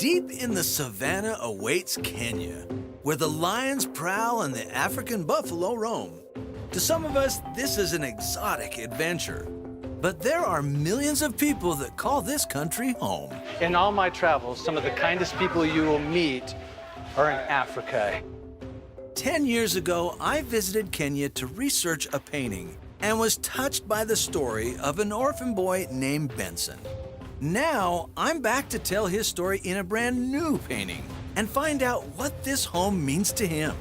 Deep in the savannah awaits Kenya, where the lions prowl and the African buffalo roam. To some of us, this is an exotic adventure. But there are millions of people that call this country home. In all my travels, some of the kindest people you will meet are in Africa. 10 years ago, I visited Kenya to research a painting and was touched by the story of an orphan boy named Benson. Now, I'm back to tell his story in a brand new painting and find out what this home means to him.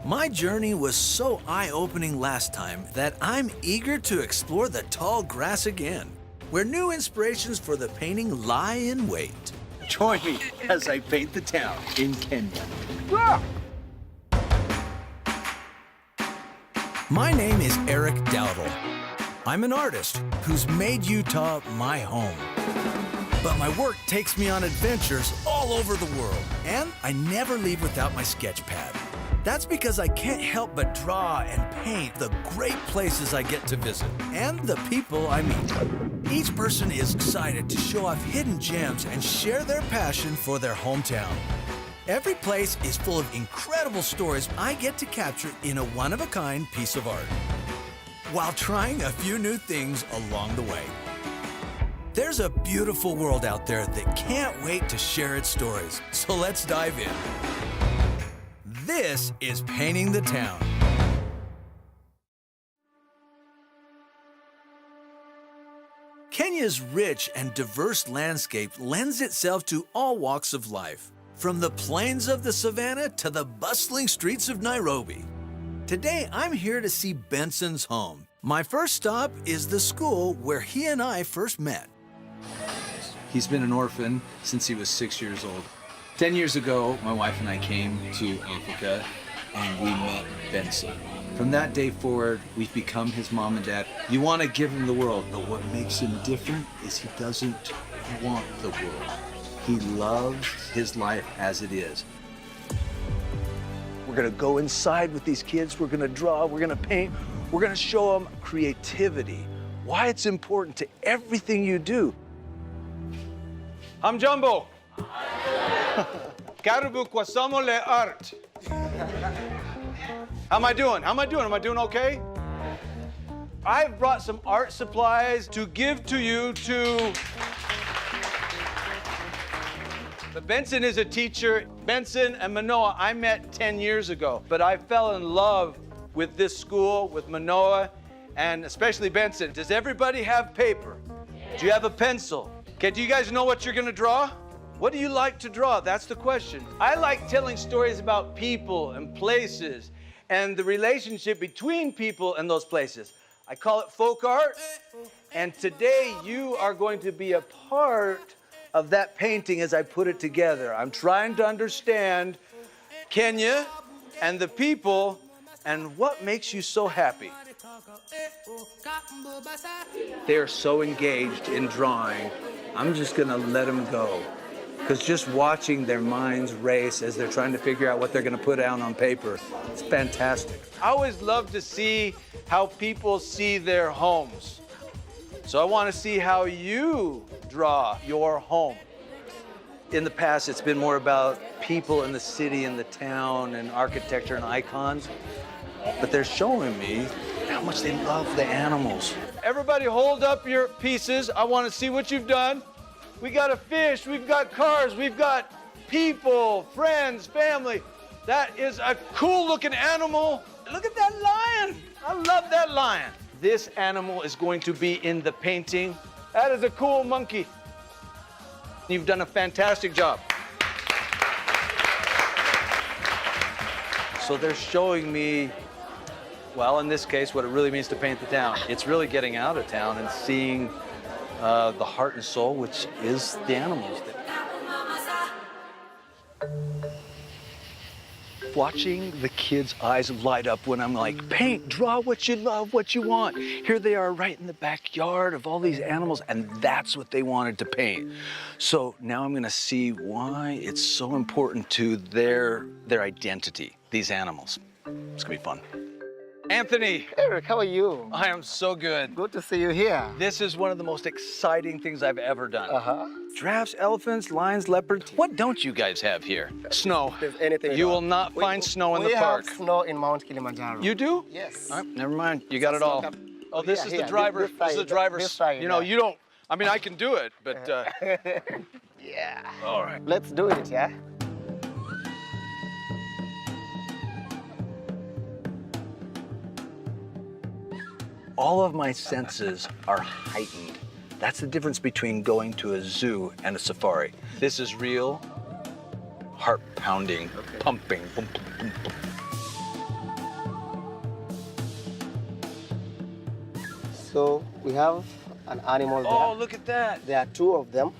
My journey was so eye-opening last time that I'm eager to explore the tall grass again, where new inspirations for the painting lie in wait. Join me as I paint the town in Kenya. My name is Eric Dowdle. I'm an artist who's made Utah my home. But my work takes me on adventures all over the world, and I never leave without my sketch pad. That's because I can't help but draw and paint the great places I get to visit and the people I meet. Each person is excited to show off hidden gems and share their passion for their hometown. Every place is full of incredible stories I get to capture in a one-of-a-kind piece of art, while trying a few new things along the way. There's a beautiful world out there that can't wait to share its stories, so let's dive in. This is Painting the Town. Kenya's rich and diverse landscape lends itself to all walks of life, from the plains of the savannah to the bustling streets of Nairobi. Today, I'm here to see Benson's home. My first stop is the school where he and I first met. He's been an orphan since he was 6 years old. 10 years ago, my wife and I came to Africa and we met Benson. From that day forward, we've become his mom and dad. You want to give him the world, but what makes him different is he doesn't want the world. He loves his life as it is. We're gonna go inside with these kids, we're gonna draw, we're gonna paint, we're gonna show them creativity, why it's important to everything you do. Hamjambo. Karibu kwa somo la art. How am I doing? How am I doing? Am I doing okay? I've brought some art supplies to give to you to... But Benson is a teacher. Benson and Manoa, I met 10 years ago, but I fell in love with this school, with Manoa, and especially Benson. Does everybody have paper? Do you have a pencil? Okay, do you guys know what you're gonna draw? What do you like to draw? That's the question. I like telling stories about people and places and the relationship between people and those places. I call it folk art, and today you are going to be a part of that painting as I put it together. I'm trying to understand Kenya and the people and what makes you so happy. They're so engaged in drawing, I'm just gonna let them go. Because just watching their minds race as they're trying to figure out what they're gonna put down on paper, it's fantastic. I always love to see how people see their homes. So I wanna see how you draw your home. In the past, it's been more about people in the city and the town and architecture and icons, but they're showing me how much they love the animals. Everybody hold up your pieces. I want to see what you've done. We got a fish, we've got cars, we've got people, friends, family. That is a cool looking animal. Look at that lion. I love that lion. This animal is going to be in the painting. That is a cool monkey. You've done a fantastic job. So they're showing me, well, in this case, what it really means to paint the town. It's really getting out of town and seeing the heart and soul, which is the animals. Watching the kids' eyes light up when I'm like, paint, draw what you love, what you want. Here they are right in the backyard of all these animals, and that's what they wanted to paint. So now I'm gonna see why it's so important to their identity, these animals. It's gonna be fun. Anthony, Eric, how are you? I am so good. Good to see you here. This is one of the most exciting things I've ever done. Giraffes, elephants, lions, leopards. What don't you guys have here? Snow. If there's anything You at all. will not find snow in the We park. have snow in Mount Kilimanjaro. You do? Yes. All right, never mind. You got it all. Oh, this is the Here, driver. this This is the side, driver's. this side, You know, yeah. you don't. I mean, I can do it, but. Yeah. All right. Let's do it, yeah? All of my senses are heightened. That's the difference between going to a zoo and a safari. This is real, heart pounding, pumping. Boom, boom, boom, boom. So we have an animal there. Oh, look at that. There are two of them.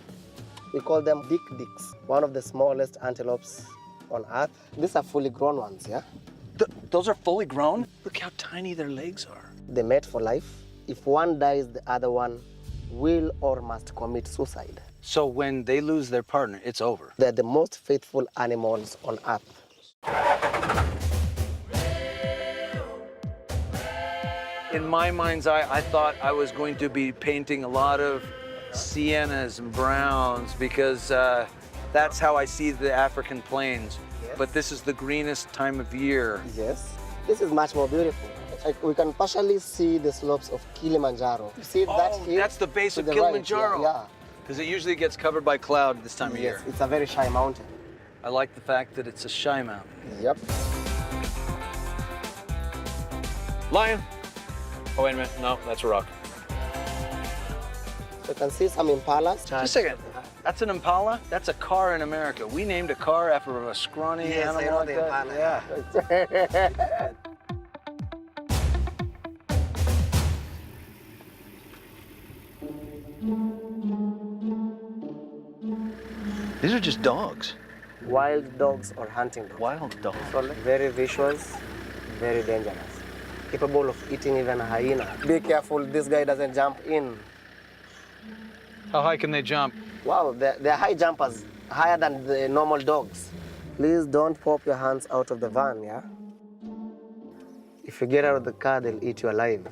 We call them dick-dicks, one of the smallest antelopes on Earth. These are fully grown ones, yeah? Those are fully grown? Look how tiny their legs are. They mate for life. If one dies, the other one will or must commit suicide. So when they lose their partner, it's over. They're the most faithful animals on Earth. In my mind's eye, I thought I was going to be painting a lot of siennas and browns because that's how I see the African plains. Yes. But this is the greenest time of year. Yes, this is much more beautiful. Like we can partially see the slopes of Kilimanjaro. You see that here? That's the base to of the Kilimanjaro. Right. Yeah. Because it usually gets covered by cloud this time of Yes, year. it's a very shy mountain. I like the fact that it's a shy mountain. Yep. Lion. Oh, wait a minute. No, that's a rock. So you can see some impalas. Just a second. That's an Impala? That's a car in America. We named a car after a scrawny Yes, I animal know like the that. impala. Yeah. These are just dogs. Wild dogs or hunting dogs. Wild dogs. So very vicious, very dangerous. Capable of eating even a hyena. Be careful, this guy doesn't jump in. How high can they jump? Wow, they're high jumpers, higher than the normal dogs. Please don't pop your hands out of the van, yeah? If you get out of the car, they'll eat you alive.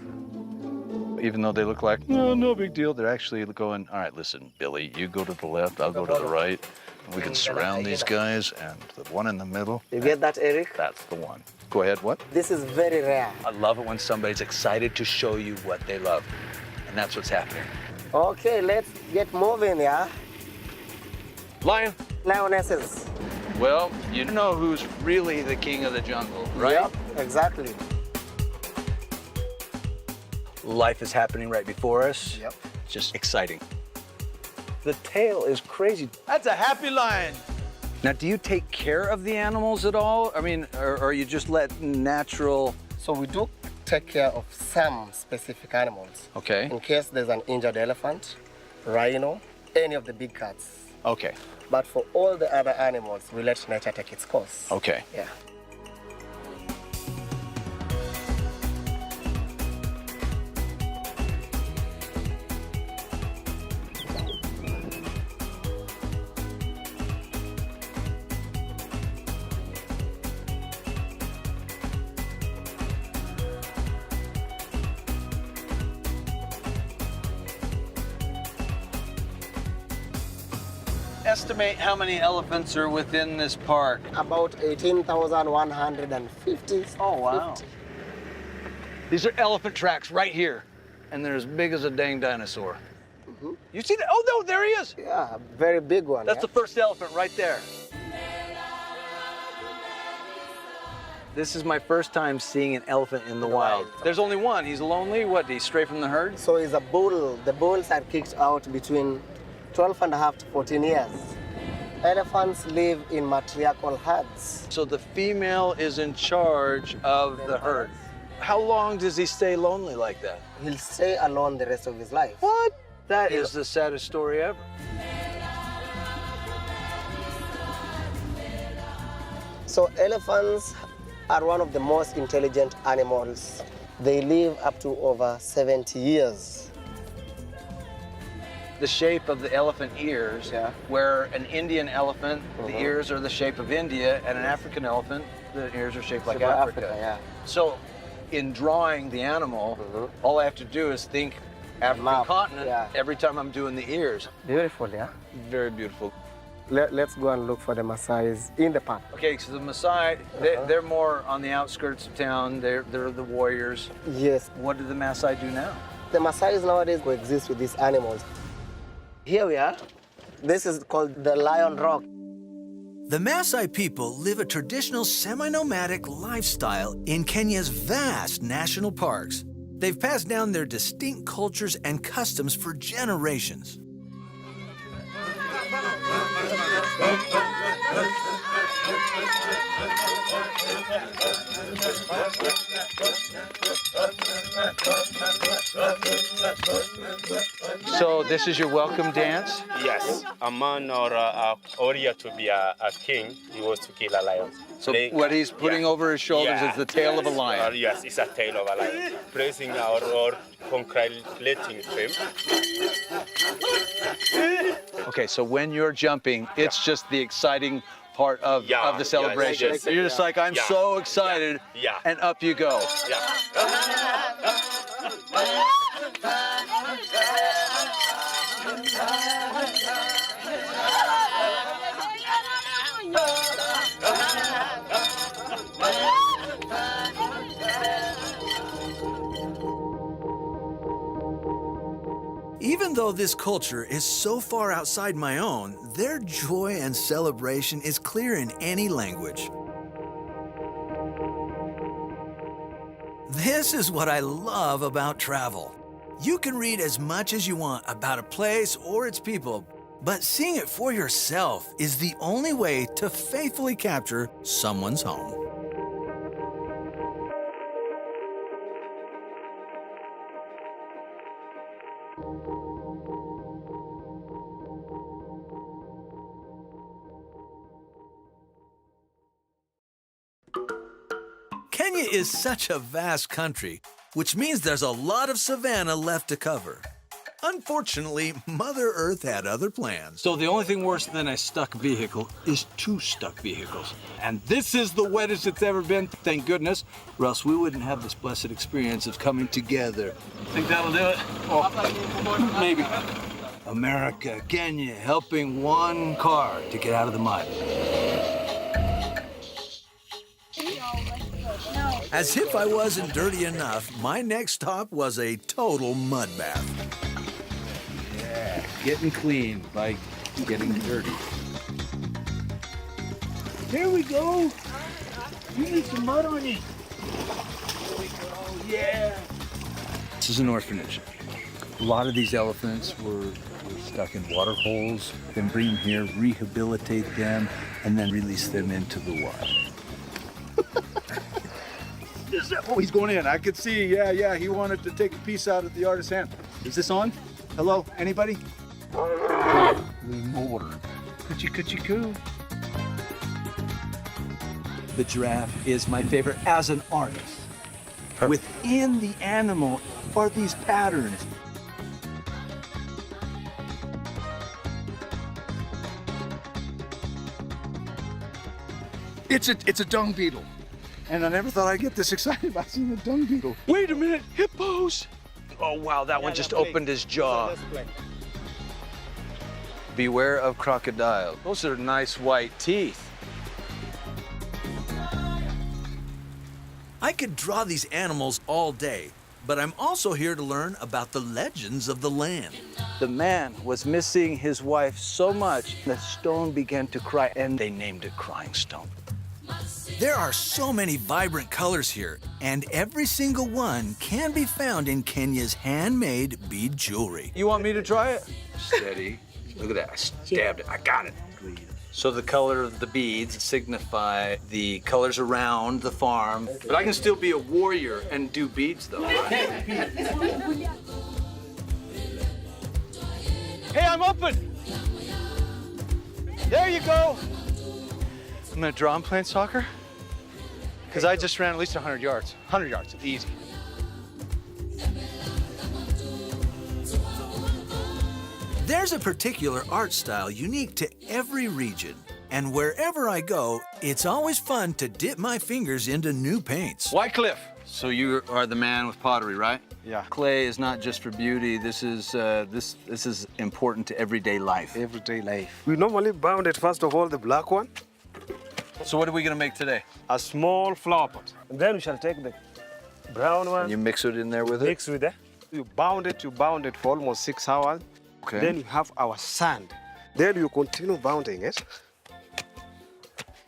Even though they look like, no big deal, they're actually going, all right, listen, Billy, you go to the left, I'll go to the right. We can surround these guys, and the one in the middle, You get that, Eric? that's the one. Go ahead, what? This is very rare. I love it when somebody's excited to show you what they love. And that's what's happening. Okay, let's get moving, yeah? Lion. Lionesses. Well, you know who's really the king of the jungle, right? Yep, exactly. Life is happening right before us. Yep. It's just exciting. The tail is crazy. That's a happy lion. Now, do you take care of the animals at all? I mean, or you just let natural... So we do take care of some specific animals. Okay. In case there's an injured elephant, rhino, any of the big cats. Okay. But for all the other animals, we let nature take its course. Okay. Yeah. Estimate how many elephants are within this park. About 18,150. Oh, wow. These are elephant tracks right here. And they're as big as a dang dinosaur. You see that? Oh, no, there he is. Yeah, very big one. That's yeah? the first elephant right there. This is my first time seeing an elephant in the wild. There's only one. He's lonely. What, did he stray from the herd? So it's a bull. The bulls are kicked out between 12 and a half to 14 years. Elephants live in matriarchal herds. So the female is in charge of the herd. How long does he stay lonely like that? He'll stay alone the rest of his life. What? That is the saddest story ever. So elephants are one of the most intelligent animals. They live up to over 70 years. The shape of the elephant ears, Yeah. where an Indian elephant, the ears are the shape of India, and an African elephant, the ears are shaped like Shape of Africa. yeah. So In drawing the animal, all I have to do is think African Map, continent yeah. every time I'm doing the ears. Beautiful, yeah? Very beautiful. Let's go and look for the Maasais in the park. Okay, so the Maasai, they're more on the outskirts of town. They're the warriors. Yes. What do the Maasai do now? The Maasais nowadays coexist with these animals. Here we are. This is called the Lion Rock. The Maasai people live a traditional semi-nomadic lifestyle in Kenya's vast national parks. They've passed down their distinct cultures and customs for generations. So this is your welcome dance? Yes, a man or a warrior to be a king, he was to kill a lion. So what he's putting over his shoulders is the tail of a lion. Yes, it's a tail of a lion. Praising or congratulating him. Okay, so when you're jumping, it's just the exciting part of the celebration. yes, You're just like, I'm so excited, and up you go. Even though this culture is so far outside my own, their joy and celebration is clear in any language. This is what I love about travel. You can read as much as you want about a place or its people, but seeing it for yourself is the only way to faithfully capture someone's home. Kenya is such a vast country, which means there's a lot of savanna left to cover. Unfortunately, Mother Earth had other plans. So the only thing worse than a stuck vehicle is two stuck vehicles. And this is the wettest it's ever been, thank goodness, or else we wouldn't have this blessed experience of coming together. Think that'll do it? Oh, maybe. America, Kenya, helping one car to get out of the mud. As if I wasn't dirty enough, my next stop was a total mud bath. Yeah, getting clean by getting dirty. There we go. You need some mud on you. There we go, yeah. This is an orphanage. A lot of these elephants were stuck in water holes, then bring them here, rehabilitate them, and then release them into the wild. Oh, he's going in. I could see. Yeah. He wanted to take a piece out of the artist's hand. Is this on? Hello? Anybody? More. Coochie-coo. The giraffe is my favorite as an artist. Within the animal are these patterns. It's a dung beetle. And I never thought I'd get this excited about seeing a dung beetle. Wait a minute, hippos! Oh, wow, that one just opened his jaw. Beware of crocodile. Those are nice white teeth. I could draw these animals all day, but I'm also here to learn about the legends of the land. The man was missing his wife so much, the stone began to cry, and they named it Crying Stone. There are so many vibrant colors here, and every single one can be found in Kenya's handmade bead jewelry. You want me to try it? Steady. Look at that, I stabbed it, I got it. So the color of the beads signify the colors around the farm. But I can still be a warrior and do beads, though. Hey, I'm open! There you go! I'm gonna draw. I'm playing soccer. Because I just ran at least 100 yards. 100 yards, easy. There's a particular art style unique to every region. And wherever I go, it's always fun to dip my fingers into new paints. Wycliffe, So you are the man with pottery, right? Yeah. Clay is not just for beauty. This is important to everyday life. Everyday life. We normally bound it first of all, the black one, So what are we gonna make today? a small flower pot. And then we shall take the brown one, And you mix it in there with it? mix with it. You bound it for almost 6 hours. Okay. Then you have our sand. Then you continue bounding it.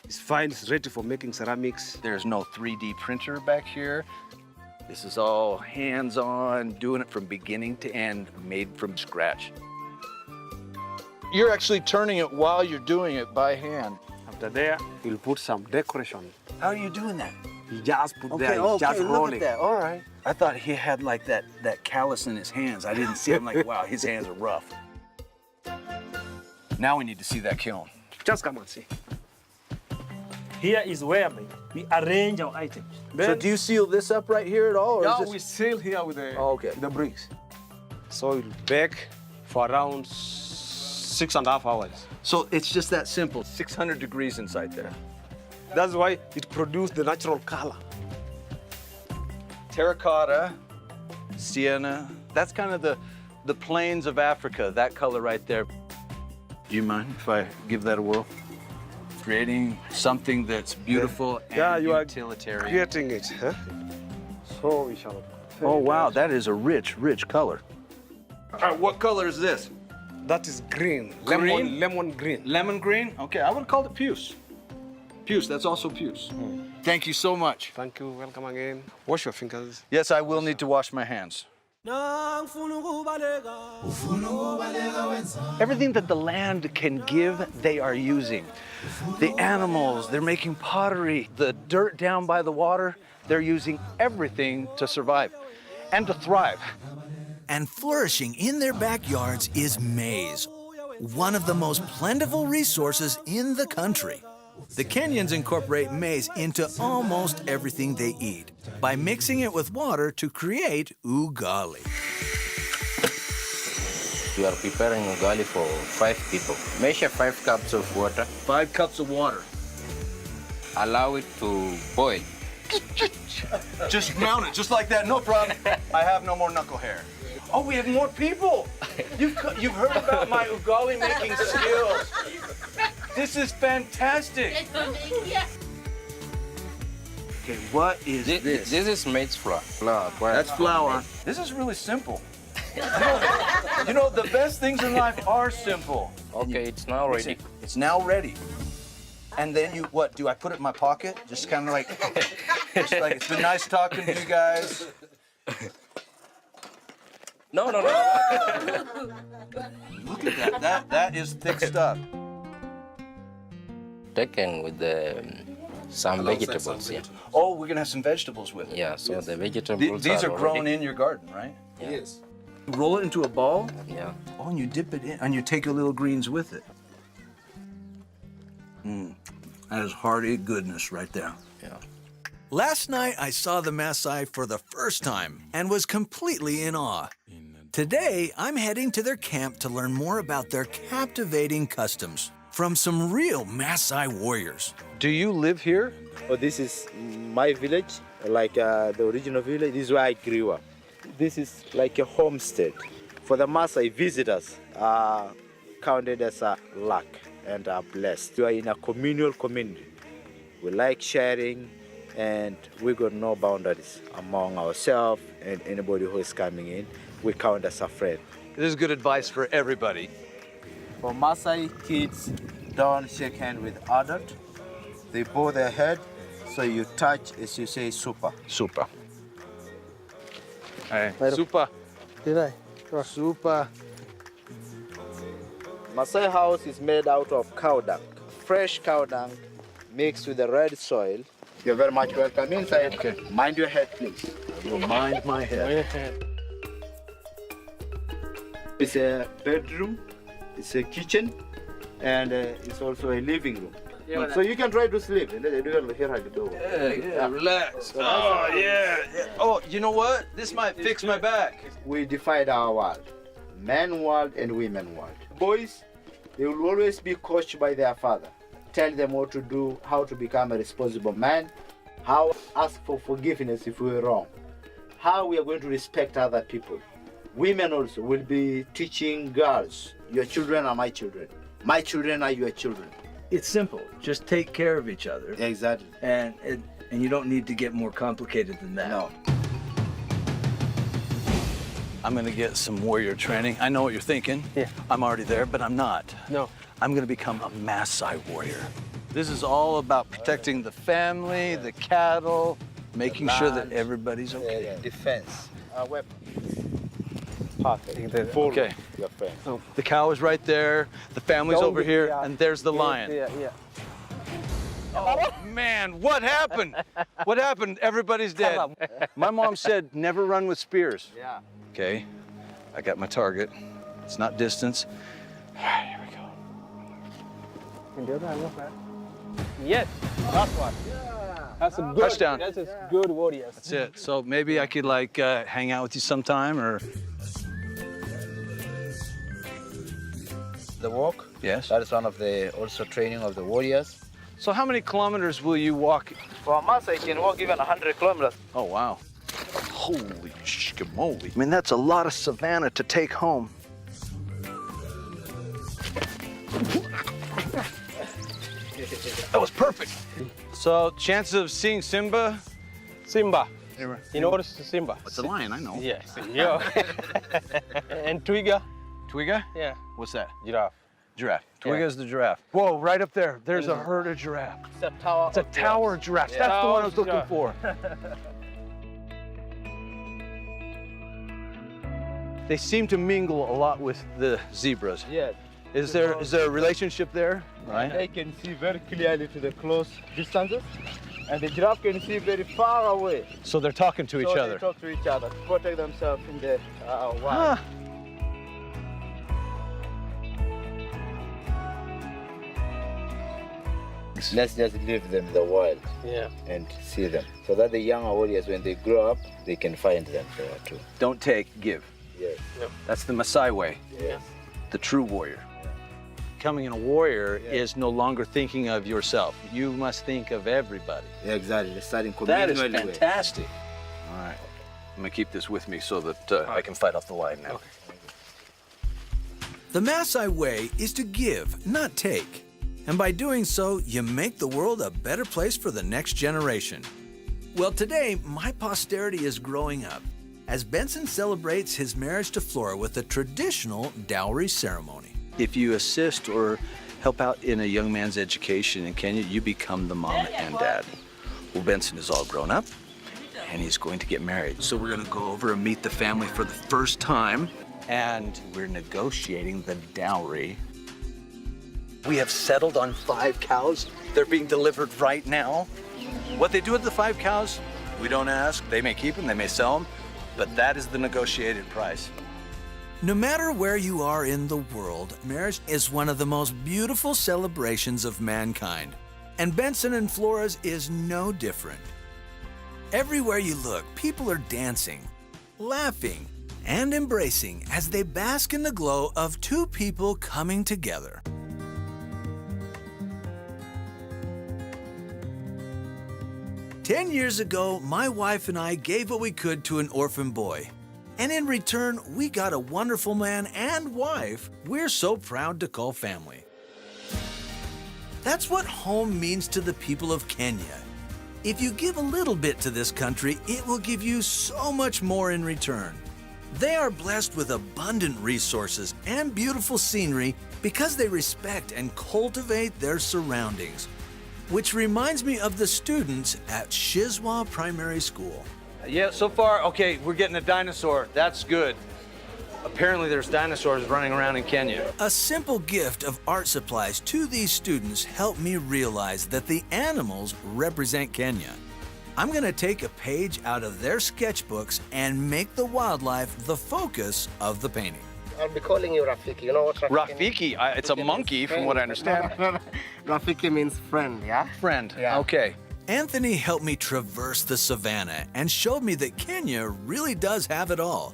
It's fine, it's ready for making ceramics. There's no 3D printer back here. This is all hands-on, doing it from beginning to end, made from scratch. You're actually turning it while you're doing it by hand. After there, you'll put some decoration. How are you doing that? You just put there, okay, it's just look rolling. at that. All right. I thought he had like that callus in his hands. I didn't see it. I'm like, wow, his hands are rough. Now we need to see that kiln. Just come and see. Here is where we arrange our items. So do you seal this up right here at all? Or Yeah, is we this... seal here with the, Oh, okay. the bricks. So it'll bake for around 6.5 hours. So it's just that simple. 600 degrees inside there. That's why it produced the natural color. Terracotta, sienna. That's kind of the plains of Africa, that color right there. Do you mind if I give that a whirl? Creating something that's beautiful and you are utilitarian. creating it. Huh? So we shall. Oh, wow, that is a rich, rich color. All right, what color is this? That is green. Green? Lemon green. Lemon green? Okay, I would have called it puce. Puce, that's also puce. Thank you so much. Thank you. Welcome again. Wash your fingers. Yes, I will need to wash my hands. Everything that the land can give, they are using. The animals, they're making pottery. The dirt down by the water, they're using everything to survive and to thrive. And flourishing in their backyards is maize, one of the most plentiful resources in the country. The Kenyans incorporate maize into almost everything they eat by mixing it with water to create ugali. We are preparing ugali for 5 people. Measure 5 cups of water. 5 cups of water. Allow it to boil. Just mount it, just like that, no problem. I have no more knuckle hair. Oh, we have more people. You've heard about my ugali making skills. This is fantastic. Okay, what is this? This is maize flour. That's flour. This is really simple. You know, the best things in life are simple. Okay, it's now ready. It's now ready. And then you, what, do I put it in my pocket? Just kind of like, it's been nice talking to you guys. No. Look at that. That is thick stuff. Taken with some vegetables. Yeah. Oh, we're gonna have some vegetables with it. Yeah. So the vegetables. These are grown already. in your garden, right? Yeah. Yes. You roll it into a ball. Yeah. Oh, and you dip it in, and you take your little greens with it. That is hearty goodness right there. Yeah. Last night, I saw the Maasai for the first time and was completely in awe. Today, I'm heading to their camp to learn more about their captivating customs from some real Maasai warriors. Do you live here? Oh, this is my village, like the original village. This is where I grew up. This is like a homestead. For the Maasai, visitors are counted as a luck and are blessed. We are in a communal community. We like sharing, and we got no boundaries among ourselves and anybody who is coming in. We count as a friend. This is good advice for everybody. For Maasai kids, don't shake hands with adults. They bow their head, so you touch as you say super. Super. Hey, super. Super. Maasai house is made out of cow dung, fresh cow dung mixed with the red soil. You're very much welcome inside. Okay. Mind your head, please. I will mind my head. It's a bedroom, it's a kitchen, and it's also a living room. So you can try to sleep. Yeah, relax. Oh, yeah. Oh, you know what? This might fix my back. We divide our world, man world and women world. Boys, they will always be coached by their father. Tell them what to do, how to become a responsible man, How ask for forgiveness if we're wrong. How we are going to respect other people. Women also will be teaching girls, your children are my children. My children are your children. It's simple. Just take care of each other. Exactly. And you don't need to get more complicated than that. No. I'm gonna get some warrior training. I know what you're thinking. Yeah. I'm already there, but I'm not. No. I'm gonna become a Maasai warrior. This is all about protecting the family, the cattle, making sure that everybody's okay. Defense. Weapon. Perfect. Okay. Your friend. The cow is right there, the family's over here, and there's the lion. Yeah. Oh man, what happened? What happened? Everybody's dead. My mom said never run with spears. Yeah. Okay, I got my target. It's not distance. All right, here we go. Yes, that's one. That's a good Touchdown. That's a good warrior. That's it. So maybe I could like hang out with you sometime, or The walk. yes. That is one of the also training of the warriors. So how many kilometers will you walk? For a month, I can walk even 100 kilometers. Oh wow. Holy schmoly. I mean, that's a lot of savanna to take home. That was perfect. So chances of seeing Simba? Simba. In order to Simba. It's a lion, I know. Yes. Yeah. And Twiga. Twiga? Yeah. What's that? Giraffe. Giraffe. Twiga's the giraffe. Whoa, right up there. There's a herd of giraffe. It's a tower. It's a tower of giraffes. Yeah. That's the one I was Tower looking of for. They seem to mingle a lot with the zebras. Yes. Is there a relationship there? Right. They can see very clearly to the close distances, and the giraffe can see very far away. So they're talking to each So other. they talk to each other to protect themselves in the wild. Huh. Let's just leave them in the wild Yeah. and see them, so that the younger warriors, when they grow up, they can find them there too. Don't take, give. Yes. That's the Maasai way. Yes. The true warrior. Becoming a warrior is no longer thinking of yourself. You must think of everybody. Yeah, exactly. Starting That is communal way. fantastic. All right. I'm gonna keep this with me so that I can fight off the lion now. The Maasai way is to give, not take. And by doing so, you make the world a better place for the next generation. Well, today, my posterity is growing up as Benson celebrates his marriage to Flora with a traditional dowry ceremony. If you assist or help out in a young man's education in Kenya, you become the mom and dad. Well, Benson is all grown up, and he's going to get married. So we're gonna go over and meet the family for the first time, and we're negotiating the dowry. We have settled on 5 cows. They're being delivered right now. What they do with the 5 cows, we don't ask. They may keep them, they may sell them, but that is the negotiated price. No matter where you are in the world, marriage is one of the most beautiful celebrations of mankind. And Benson and Flora's is no different. Everywhere you look, people are dancing, laughing, and embracing as they bask in the glow of 2 people coming together. "10 years ago, my wife and I gave what we could to an orphan boy. And in return, we got a wonderful man and wife we're so proud to call family." That's what home means to the people of Kenya. If you give a little bit to this country, it will give you so much more in return. They are blessed with abundant resources and beautiful scenery because they respect and cultivate their surroundings. Which reminds me of the students at Shizwa Primary School. Yeah, so far, okay, we're getting a dinosaur. That's good. Apparently there's dinosaurs running around in Kenya. A simple gift of art supplies to these students helped me realize that the animals represent Kenya. I'm gonna take a page out of their sketchbooks and make the wildlife the focus of the painting. I'll be calling you Rafiki. You know what Rafiki means? Rafiki, it's a monkey from what I understand. Rafiki means friend, yeah? Friend, Yeah. okay. Anthony helped me traverse the savannah and showed me that Kenya really does have it all.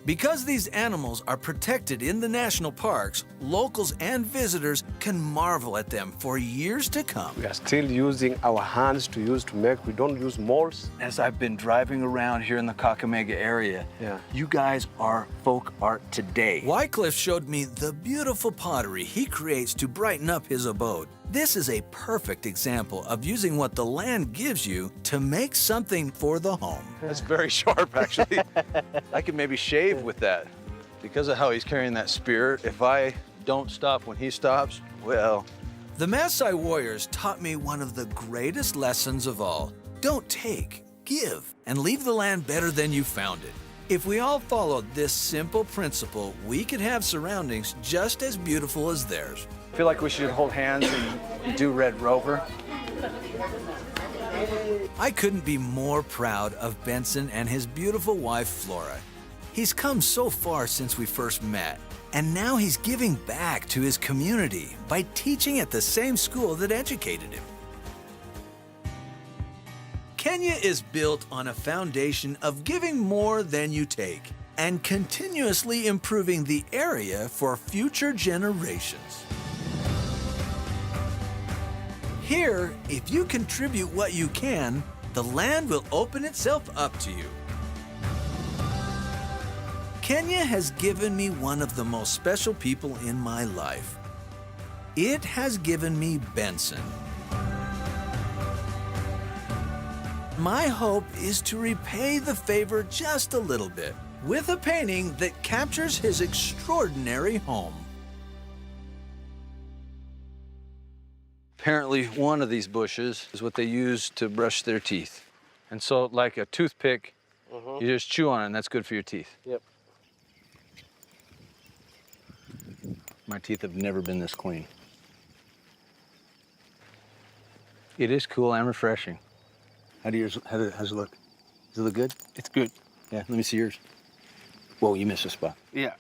Because these animals are protected in the national parks, locals and visitors can marvel at them for years to come. We are still using our hands to make. We don't use molds. As I've been driving around here in the Kakamega area, you guys are folk art today. Wycliffe showed me the beautiful pottery he creates to brighten up his abode. This is a perfect example of using what the land gives you to make something for the home. That's very sharp, actually. I could maybe shave with that. Because of how he's carrying that spear, if I don't stop when he stops, well. The Maasai warriors taught me one of the greatest lessons of all. Don't take, give, and leave the land better than you found it. If we all followed this simple principle, we could have surroundings just as beautiful as theirs. I feel like we should hold hands and do Red Rover. I couldn't be more proud of Benson and his beautiful wife, Flora. He's come so far since we first met, and now he's giving back to his community by teaching at the same school that educated him. Kenya is built on a foundation of giving more than you take and continuously improving the area for future generations. Here, if you contribute what you can, the land will open itself up to you. Kenya has given me one of the most special people in my life. It has given me Benson. My hope is to repay the favor just a little bit with a painting that captures his extraordinary home. Apparently, one of these bushes is what they use to brush their teeth. And so, like a toothpick, you just chew on it, and that's good for your teeth. Yep. My teeth have never been this clean. It is cool and refreshing. How's it look? Does it look good? It's good. Yeah, let me see yours. Whoa, you missed a spot. Yeah.